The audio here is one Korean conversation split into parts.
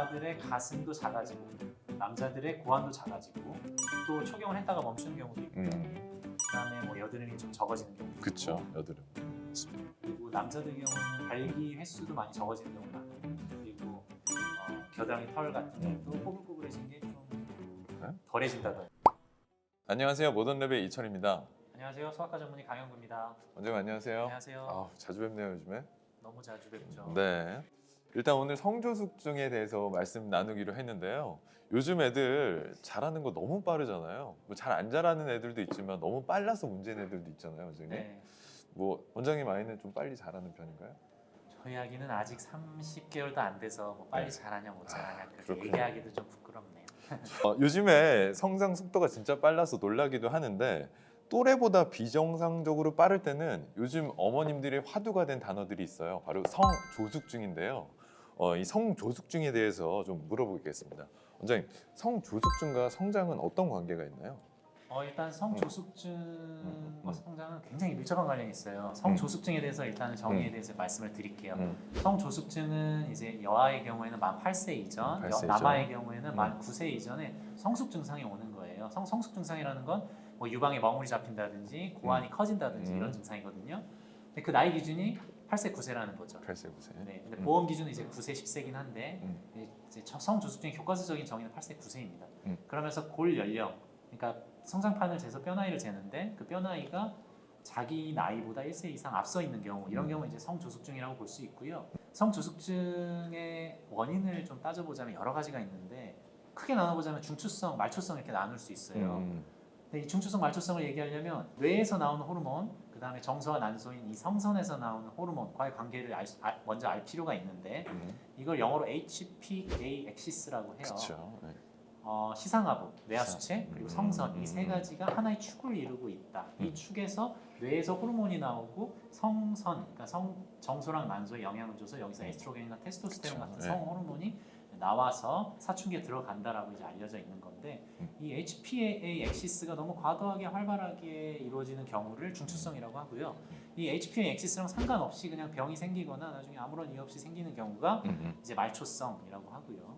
여아들의 가슴도 작아지고 남자들의 고환도 작아지고 또 초경을 했다가 멈추는 경우도 있고 그다음에 뭐 여드름이 좀 적어지는 경우도 그쵸. 있고 여드름. 맞습니다. 그리고 남자들 경우는 발기 횟수도 많이 적어지는 경우가 많아요. 그리고 겨드랑이 털 같은 것도 뽀글뽀글해진 게 좀 덜해진다든지. 안녕하세요. 모던랩의 이철입니다. 안녕하세요. 소아과 전문의 강영구입니다. 원장님 안녕하세요. 안녕하세요. 자주 뵙네요 요즘에. 너무 자주 뵙죠. 네. 일단 오늘 성조숙증에 대해서 말씀 나누기로 했는데요. 요즘 애들 잘하는 거 너무 빠르잖아요. 뭐 잘 안 자라는 애들도 있지만 너무 빨라서 문제인 애들도 있잖아요, 원장님. 네. 뭐 원장님 아이는 좀 빨리 자라는 편인가요? 저희 아기는 아직 30개월도 안 돼서 뭐 빨리 네. 자라냐 못 자라냐 그렇게 그렇군요. 얘기하기도 좀 부끄럽네요. 요즘에 성장 속도가 진짜 빨라서 놀라기도 하는데 또래보다 비정상적으로 빠를 때는 요즘 어머님들의 화두가 된 단어들이 있어요. 바로 성조숙증인데요. 이 성조숙증에 대해서 좀 물어보겠습니다. 원장님, 성조숙증과 성장은 어떤 관계가 있나요? 일단 성조숙증과 성장은 굉장히 밀접한 관련이 있어요. 성조숙증에 대해서 일단 정의에 대해서 말씀을 드릴게요. 성조숙증은 이제 여아의 경우에는 만 8세 이전, 8세 이전. 남아의 경우에는 만 9세 이전에 성숙 증상이 오는 거예요. 성숙 증상이라는 건 뭐 유방에 멍울이 잡힌다든지 고환이 커진다든지 이런 증상이거든요. 근데 그 나이 기준이 8세, 9세라는 거죠. 8세, 9세. 네, 근데 보험 기준은 이제 9세, 10세긴 한데 이제 성조숙증의 교과서적인 정의는 8세, 9세입니다. 그러면서 골 연령, 그러니까 성장판을 재서 뼈나이를 재는데 그 뼈나이가 자기 나이보다 1세 이상 앞서 있는 경우, 이런 경우 이제 성조숙증이라고 볼 수 있고요. 성조숙증의 원인을 좀 따져보자면 여러 가지가 있는데 크게 나눠보자면 중추성, 말초성 이렇게 나눌 수 있어요. 근데 이 중추성, 말초성을 얘기하려면 뇌에서 나오는 호르몬, 그 다음에 정서와 난소인 이 성선에서 나오는 호르몬과의 관계를 먼저 알 필요가 있는데 이걸 영어로 HPA 엑시스라고 해요. 그렇죠. 네. 시상하부, 뇌하수체, 그리고 성선 이 세 가지가 하나의 축을 이루고 있다. 이 축에서 뇌에서 호르몬이 나오고 성선, 그러니까 정소랑 난소에 영향을 줘서 여기서 에스트로겐이나 테스토스테론 같은 네. 성 호르몬이 나와서 사춘기에 들어간다라고 이제 알려져 있는 건데 이 HPA 엑시스가 너무 과도하게 활발하게 이루어지는 경우를 중추성이라고 하고요. 이 HPA 엑시스랑 상관없이 그냥 병이 생기거나 나중에 아무런 이유 없이 생기는 경우가 이제 말초성이라고 하고요.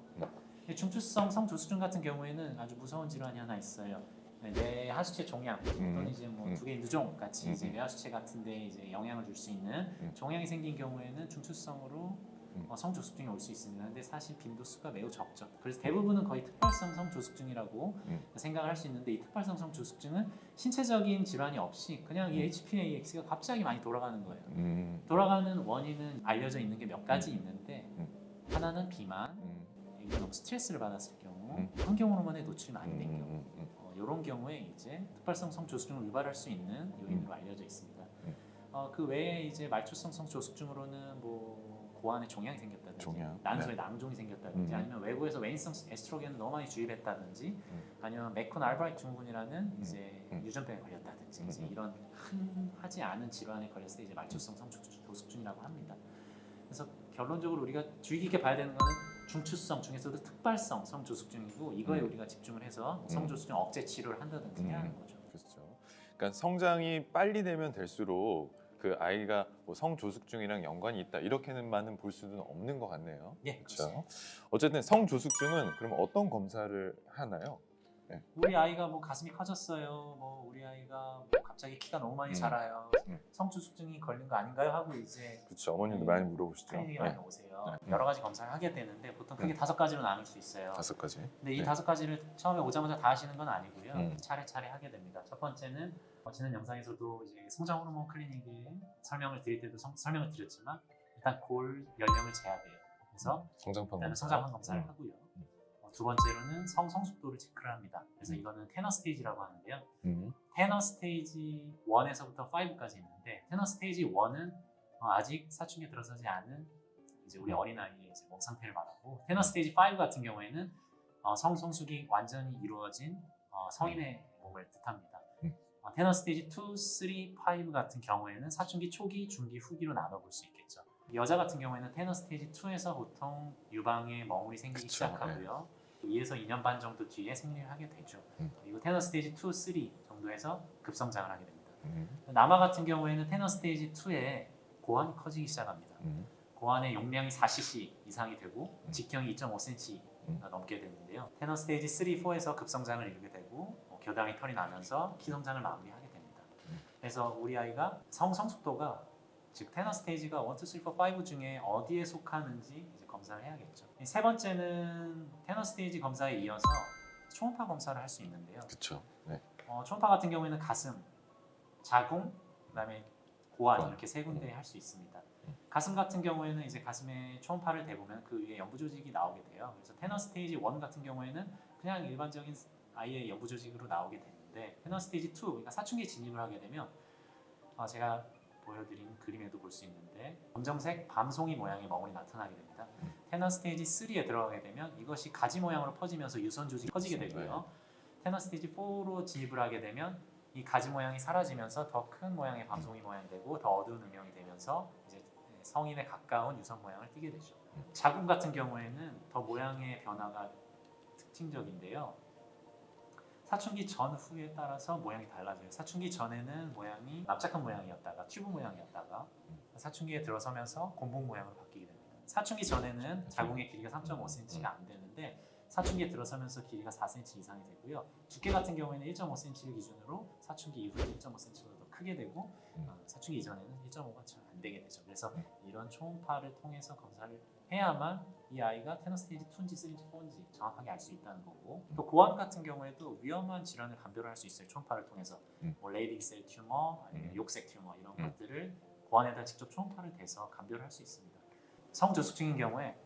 중추성 성조숙증 같은 경우에는 아주 무서운 질환이 하나 있어요. 뇌하수체 종양 또는 이제 뭐 두 개의 누종 같이 이제 뇌하수체 같은데 이제 영향을 줄 수 있는 종양이 생긴 경우에는 중추성으로 성조숙증이 올 수 있습니다. 근데 사실 빈도수가 매우 적죠. 그래서 대부분은 거의 특발성 성조숙증이라고 생각을 할 수 있는데 이 특발성 성조숙증은 신체적인 질환이 없이 그냥 이 HPA-X가 갑자기 많이 돌아가는 거예요. 돌아가는 원인은 알려져 있는 게 몇 가지 있는데 하나는 비만, 너무 스트레스를 받았을 경우, 환경 호르몬에 노출이 많이 된 경우, 이런 경우에 이제 특발성 성조숙증을 유발할 수 있는 요인으로 알려져 있습니다. 그 외에 이제 말초성 성조숙증으로는 뭐 고환에 종양이 생겼다든지, 난소에 낭종이 생겼다든지, 아니면 외부에서 외인성 에스트로겐을 너무 많이 주입했다든지, 아니면 메콘 알브라이트 증후군이라는 이제 유전병에 걸렸다든지, 이제 이런 흔하지 않은 질환에 걸렸을 때 이제 말초성 성조숙증이라고 합니다. 그래서 결론적으로 우리가 주의 깊게 봐야 되는 거는 중추성 중에서도 특발성 성조숙증이고 이거에 우리가 집중을 해서 성조숙증 억제 치료를 한다든지 해야 하는 거죠. 그렇죠. 그러니까 성장이 빨리 되면 될수록 그 아이가 뭐 성조숙증이랑 연관이 있다 이렇게는만은 볼 수는 없는 것 같네요. 예, 그렇죠. 어쨌든 성조숙증은 그럼 어떤 검사를 하나요? 네. 우리 아이가 뭐 가슴이 커졌어요. 뭐 우리 아이가 뭐 갑자기 키가 너무 많이 자라요. 성조숙증이 걸린 거 아닌가요? 하고 이제 그렇죠. 어머님도 많이 물어보시죠. 클리닉에 많이 오세요. 여러 가지 검사를 하게 되는데 보통 크게 5가지로 나눌 수 있어요. 5가지. 근데 이 5가지를 처음에 오자마자 다 하시는 건 아니고요. 차례차례 하게 됩니다. 첫 번째는 지난 영상에서도 이제 성장 호르몬 클리닉에 설명을 드릴 때도 설명을 드렸지만 일단 골 연령을 재야 돼요. 그래서 성장판 일단은 검사. 성장판 검사를 하고요. 두 번째로는 성숙도를 체크를 합니다. 그래서 이거는 테너 스테이지라고 하는데요. 테너 스테이지 1에서부터 5까지 있는데 테너 스테이지 1은 아직 사춘기에 들어서지 않은 이제 우리 어린아이의 이제 몸 상태를 말하고 테너 스테이지 5 같은 경우에는 성숙이 완전히 이루어진 성인의 몸을 뜻합니다. 테너 스테이지 2, 3, 5 같은 경우에는 사춘기 초기, 중기, 후기로 나눠볼 수 있겠죠. 여자 같은 경우에는 테너 스테이지 2에서 보통 유방에 멍울이 생기기 시작하고요. 2에서 2년 반 정도 뒤에 생리를 하게 되죠. 그리고 테너 스테이지 2, 3 정도에서 급성장을 하게 됩니다. 남아 같은 경우에는 테너 스테이지 2에 고환이 커지기 시작합니다. 고환의 용량이 4cc 이상이 되고 직경이 2.5cm가 넘게 되는데요. 테너 스테이지 3, 4에서 급성장을 이루게 되고 겨드랑이 털이 나면서 키 성장을 마무리하게 됩니다. 그래서 우리 아이가 성숙도가 즉 테너 스테이지가 1, 2, 3, 4, 5 중에 어디에 속하는지 이제 검사를 해야겠죠. 세 번째는 테너 스테이지 검사에 이어서 초음파 검사를 할 수 있는데요. 그렇죠. 네. 초음파 같은 경우에는 가슴, 자궁, 그다음에 고환 이렇게 세 군데 할 수 있습니다. 가슴 같은 경우에는 이제 가슴에 초음파를 대보면 그 위에 연부 조직이 나오게 돼요. 그래서 테너 스테이지 1 같은 경우에는 그냥 일반적인 아이의 연부 조직으로 나오게 되는데 테너 스테이지 2, 그러니까 사춘기에 진입을 하게 되면 제가 보여드린 그림에도 볼 수 있는데 검정색 밤송이 모양의 멍울이 나타나게 됩니다. 테너 스테이지 3에 들어가게 되면 이것이 가지 모양으로 퍼지면서 유선 조직이 퍼지게 되고요. 테너 스테이지 4로 진입을 하게 되면 이 가지 모양이 사라지면서 더 큰 모양의 밤송이 모양이 되고 더 어두운 음영이 되면서 이제 성인에 가까운 유선 모양을 띠게 되죠. 자궁 같은 경우에는 더 모양의 변화가 특징적인데요. 사춘기 전 후에 따라서 모양이 달라져요. 사춘기 전에는 모양이 납작한 모양이었다가 튜브 모양이었다가 사춘기에 들어서면서 곰봉 모양으로 바뀌게 됩니다. 사춘기 전에는 자궁의 길이가 3.5cm가 안 되는데 사춘기에 들어서면서 길이가 4cm 이상이 되고요. 두께 같은 경우에는 1.5cm를 기준으로 사춘기 이후에 1.5cm로 더 크게 되고 사춘기 이전에는 1.5가 잘 안 되게 되죠. 그래서 이런 초음파를 통해서 검사를 해야만 이 아이가 테너 스테이지 2인지 3인지 4인지 정확하게 알 수 있다는 거고, 또 고환 같은 경우에도 위험한 질환을 감별을 할 수 있어요. 초음파를 통해서 뭐 레이딩 셀 튜머, 아니면 욕색 튜머 이런 것들을 고환에다 직접 초음파를 대서 감별을 할 수 있습니다. 성조숙증인 경우에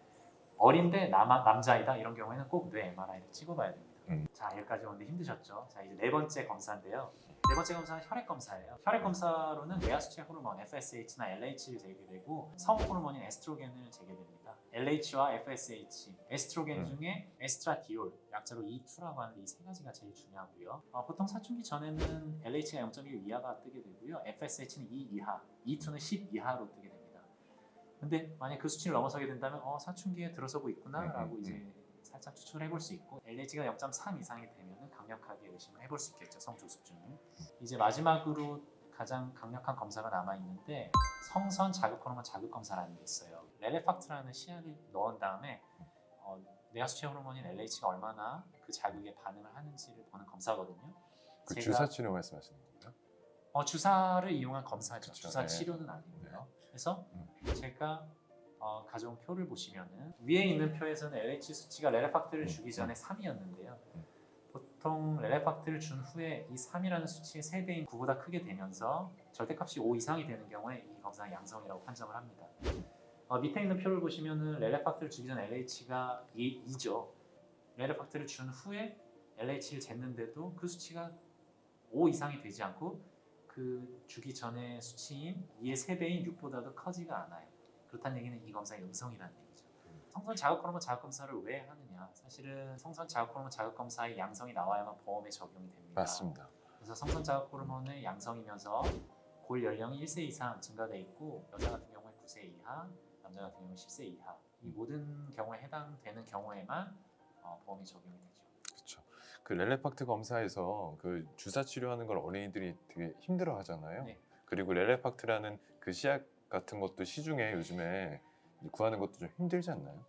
어린데 남자이다 이런 경우에는 꼭 뇌 MRI를 찍어봐야 됩니다. 자, 여기까지 오는데 힘드셨죠? 자, 이제 네 번째 검사인데요. 네 번째 검사는 혈액 검사예요. 혈액 검사로는 뇌하 수치 호르몬 FSH나 LH를 재게되고 성 호르몬인 에스트로겐을 재게됩니다. LH와 FSH, 에스트로겐 중에 에스트라디올, 약자로 E2라고 하는데 이 세 가지가 제일 중요하고요. 보통 사춘기 전에는 LH가 0.1 이하가 뜨게 되고요. FSH는 2 이하, E2는 10 이하로 뜨게 됩니다. 근데 만약 그 수치를 넘어서게 된다면 사춘기에 들어서고 있구나라고 이제 살짝 추측을 해볼 수 있고, LH가 0.3 이상이 되면 강력하게 의심을 해볼 수 있겠죠. 성조숙증. 이제 마지막으로 가장 강력한 검사가 남아 있는데 성선 자극 호르몬 자극 검사라는 게 있어요. 렐레팍트라는 시약을 넣은 다음에 뇌하 수치 호르몬인 LH가 얼마나 그 자극에 반응을 하는지를 보는 검사거든요. 그 주사 치료 말씀하시는 건가요? 주사를 이용한 검사죠. 그쵸, 주사 네. 치료는 아니고요. 그래서 제가 가져온 표를 보시면은 위에 있는 표에서는 LH 수치가 렐레팍트를 주기 전에 3이었는데요. 보통 렐레팍트를 준 후에 이 3이라는 수치의 3배인 9보다 크게 되면서 절대값이 5 이상이 되는 경우에 이 검사는 양성이라고 판정을 합니다. 밑에 있는 표를 보시면은 렐레팍트를 주기 전 LH가 2죠. 렐레팍트를 준 후에 LH를 쟀는데도 그 수치가 5 이상이 되지 않고 그 주기 전의 수치인 2의 3배인 6보다도 커지가 않아요. 그렇다는 얘기는 이 검사의 음성이라는 얘기죠. 성선 자극 호르몬 자극 검사를 왜 하느냐? 사실은 성선 자극 호르몬 자극 검사의 양성이 나와야만 보험에 적용이 됩니다. 맞습니다. 그래서 성선 자극 호르몬의 양성이면서 골 연령이 1세 이상 증가돼 있고 여자 같은 경우에 9세 이하, 남자 같은 경우에 10세 이하 이 모든 경우에 해당되는 경우에만 보험이 적용이 되죠. 그렇죠. 그 렐레팍트 검사에서 그 주사 치료하는 걸 어린이들이 되게 힘들어 하잖아요. 네. 그리고 렐레팍트라는 그 시약 같은 것도 시중에 요즘에 구하는 것도 좀 힘들지 않나요?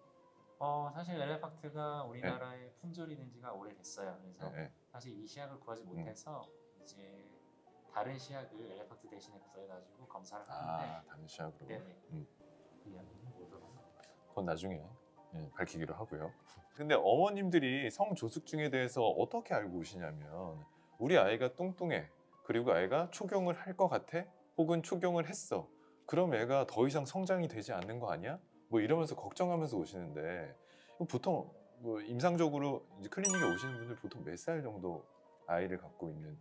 사실 렐레팍트가 우리나라에 품절이 된 지가 오래됐어요. 그래서 네. 사실 이 시약을 구하지 못해서 이제 다른 시약을 렐레팍트 대신에 구해가지고 검사를 하는데 다른 시약으로. 네네. 그 이야기는 뭐더라? 그건 나중에 밝히기로 하고요. 근데 어머님들이 성조숙증에 대해서 어떻게 알고 오시냐면 우리 아이가 뚱뚱해. 그리고 아이가 초경을 할 것 같아. 혹은 초경을 했어. 그럼 애가 더 이상 성장이 되지 않는 거 아니야? 뭐 이러면서 걱정하면서 오시는데 보통 뭐 임상적으로 이제 클리닉에 오시는 분들 보통 몇 살 정도 아이를 갖고 있는?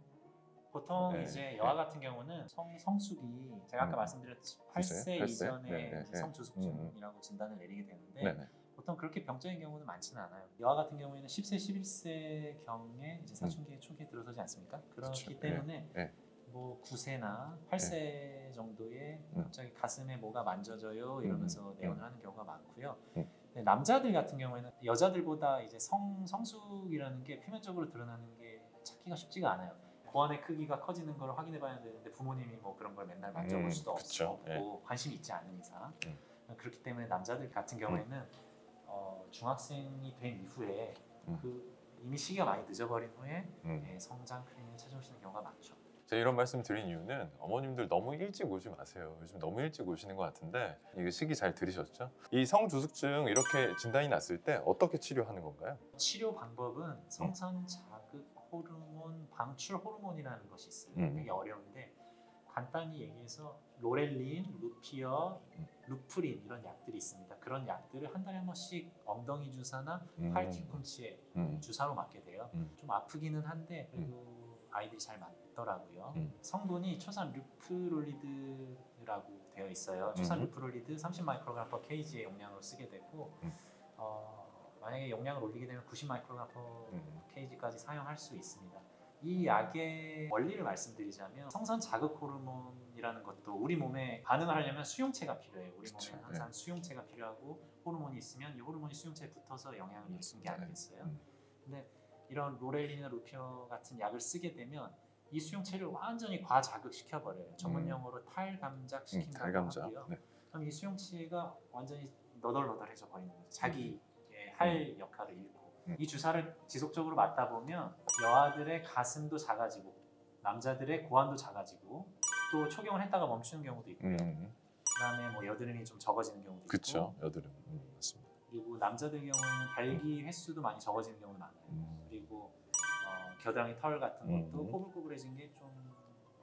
보통 네, 이제 네. 여아 같은 경우는 성숙이 제가 아까 말씀드렸듯이 8세 팔세? 이전에 네, 이제 네. 성조숙증이라고 진단을 내리게 되는데 네네. 보통 그렇게 병적인 경우는 많지는 않아요. 여아 같은 경우에는 10세, 11세 경에 이제 사춘기 초기에 들어서지 않습니까? 그렇기 그쵸. 때문에 네. 뭐 9세나 8세 정도에 갑자기 가슴에 뭐가 만져져요 이러면서 내원을 하는 경우가 많고요. 근데 남자들 같은 경우에는 여자들보다 이제 성숙이라는 게 표면적으로 드러나는 게 찾기가 쉽지가 않아요. 고환의 크기가 커지는 걸 확인해 봐야 되는데 부모님이 뭐 그런 걸 맨날 만져볼 수도 그쵸. 없고 관심이 있지 않은 이상. 그렇기 때문에 남자들 같은 경우에는 중학생이 된 이후에 이미 시기가 많이 늦어버린 후에 성장 클리닉을 찾아오시는 경우가 많죠. 제가 이런 말씀 드린 이유는 어머님들 너무 일찍 오지 마세요. 요즘 너무 일찍 오시는 것 같은데 이게 시기 잘 들으셨죠? 이 성조숙증 이렇게 진단이 났을 때 어떻게 치료하는 건가요? 치료 방법은 성선 자극 호르몬 방출 호르몬이라는 것이 있어요. 음. 되게 어려운데 간단히 얘기해서 로렐린, 루피어, 루프린 이런 약들이 있습니다. 그런 약들을 한 달에 한 번씩 엉덩이 주사나 팔 뒤꿈치에 주사로 맞게 돼요. 좀 아프기는 한데 그래도 아이들이 잘 맞더라고요. 성분이 초산 루프롤리드라고 되어 있어요. 초산 루프롤리드 30 마이크로그램 per kg의 용량으로 쓰게 되고 만약에 용량을 올리게 되면 90 마이크로그램 per kg까지 사용할 수 있습니다. 이 약의 원리를 말씀드리자면 성선 자극 호르몬이라는 것도 우리 몸에 반응을 하려면 수용체가 필요해요. 우리 그쵸, 몸에는 항상 수용체가 필요하고 호르몬이 있으면 이 호르몬이 수용체에 붙어서 영향을 미치는 게 아니겠어요. 근데 이런 로렐린이나 루피어 같은 약을 쓰게 되면 이 수용체를 완전히 과자극시켜 버려요. 전문 용어로 탈감작시킨다고 탈감작. 하고요. 네. 그럼 이 수용체가 완전히 너덜너덜해져 버리는 거죠. 자기의 할 역할을 잃고. 이 주사를 지속적으로 맞다 보면 여아들의 가슴도 작아지고 남자들의 고환도 작아지고 또 초경을 했다가 멈추는 경우도 있고요. 그다음에 뭐 여드름이 좀 적어지는 경우도 그렇죠. 있고. 여드름. 맞습니다. 그리고 남자들 경우에는 발기 횟수도 많이 적어지는 경우도 많아요. 그리고 겨드랑이 털 같은 것도 꼬불꼬불해진 게 좀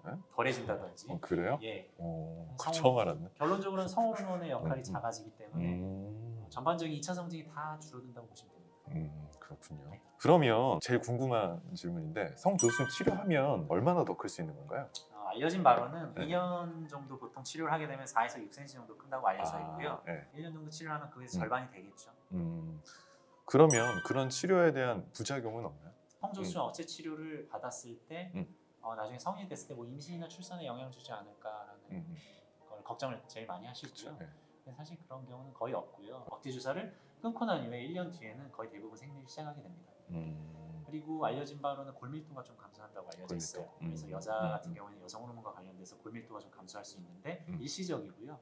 네? 덜해진다든지. 그래요? 예. 그 처음 알았네. 결론적으로는 성호르몬의 역할이 작아지기 때문에 전반적인 2차 성징이 다 줄어든다고 보시면 됩니다. 그렇군요. 그러면 제일 궁금한 질문인데 성조숙 치료하면 얼마나 더 클 수 있는 건가요? 알려진 바로는 네. 2년 정도 보통 치료를 하게 되면 4에서 6cm 정도 큰다고 알려져 있고요. 네. 1년 정도 치료를 하면 그게 절반이 되겠죠. 그러면 그런 치료에 대한 부작용은 없나요? 성조숙 어체 치료를 받았을 때 나중에 성인이 됐을 때 뭐 임신이나 출산에 영향을 주지 않을까라는 걸 걱정을 제일 많이 하시고요. 그렇죠. 네. 근데 사실 그런 경우는 거의 없고요. 억제 주사를 끊고 난 이후에 1년 뒤에는 거의 대부분 생리를 시작하게 됩니다. 그리고 알려진 바로는 골밀도가 좀 감소한다고 알려져 있어요. 그래서 여자 같은 경우는 여성 호르몬과 관련돼서 골밀도가 좀 감소할 수 있는데 일시적이고요.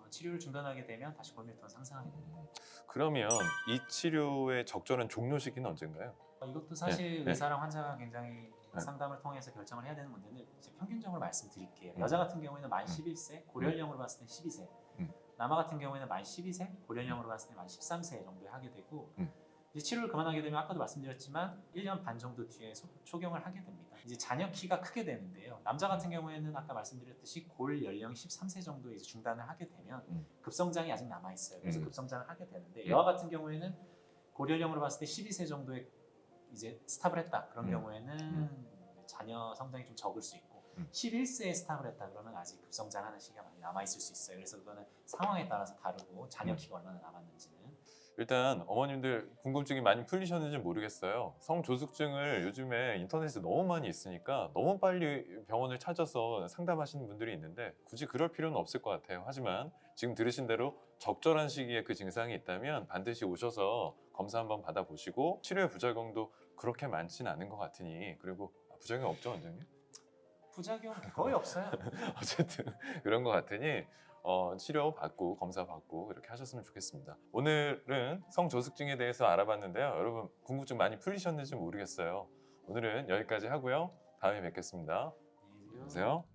치료를 중단하게 되면 다시 골밀도는 상승하게 됩니다. 그러면 이 치료의 적절한 종료 시기는 언젠가요? 이것도 사실 네. 의사랑 환자가 굉장히 네. 상담을 통해서 결정을 해야 되는 문제인데 이제 평균적으로 말씀드릴게요. 여자 같은 경우에는 만 11세, 고려연령으로 봤을 때 12세. 남아 같은 경우에는 만 12세, 고려연령으로 봤을 때 만 13세 정도에 하게 되고 이제 치료를 그만하게 되면 아까도 말씀드렸지만 1년 반 정도 뒤에 초경을 하게 됩니다. 이제 자녀 키가 크게 되는데요. 남자 같은 경우에는 아까 말씀드렸듯이 골 연령이 13세 정도에 이제 중단을 하게 되면 급성장이 아직 남아 있어요. 그래서 급성장을 하게 되는데 여아 같은 경우에는 고려연령으로 봤을 때 12세 정도에 이제 스탑을 했다. 그런 경우에는 자녀 성장이 좀 적을 수 있고 11세에 스탑을 했다 그러면 아직 급성장하는 시기가 많이 남아 있을 수 있어요. 그래서 그거는 상황에 따라서 다르고 자녀 키가 얼마나 남았는지는. 일단 어머님들 궁금증이 많이 풀리셨는지 모르겠어요. 성조숙증을 요즘에 인터넷에 너무 많이 있으니까 너무 빨리 병원을 찾아서 상담하시는 분들이 있는데 굳이 그럴 필요는 없을 것 같아요. 하지만 지금 들으신 대로 적절한 시기에 그 증상이 있다면 반드시 오셔서 검사 한번 받아보시고 치료의 부작용도 그렇게 많지는 않은 것 같으니 그리고 부작용 없죠, 원장님? 부작용 거의 없어요. 어쨌든 그런 것 같으니 치료 받고 검사 받고 이렇게 하셨으면 좋겠습니다. 오늘은 성조숙증에 대해서 알아봤는데요. 여러분 궁금증 많이 풀리셨는지 모르겠어요. 오늘은 여기까지 하고요. 다음에 뵙겠습니다. 안녕히 계세요. 안녕히 계세요.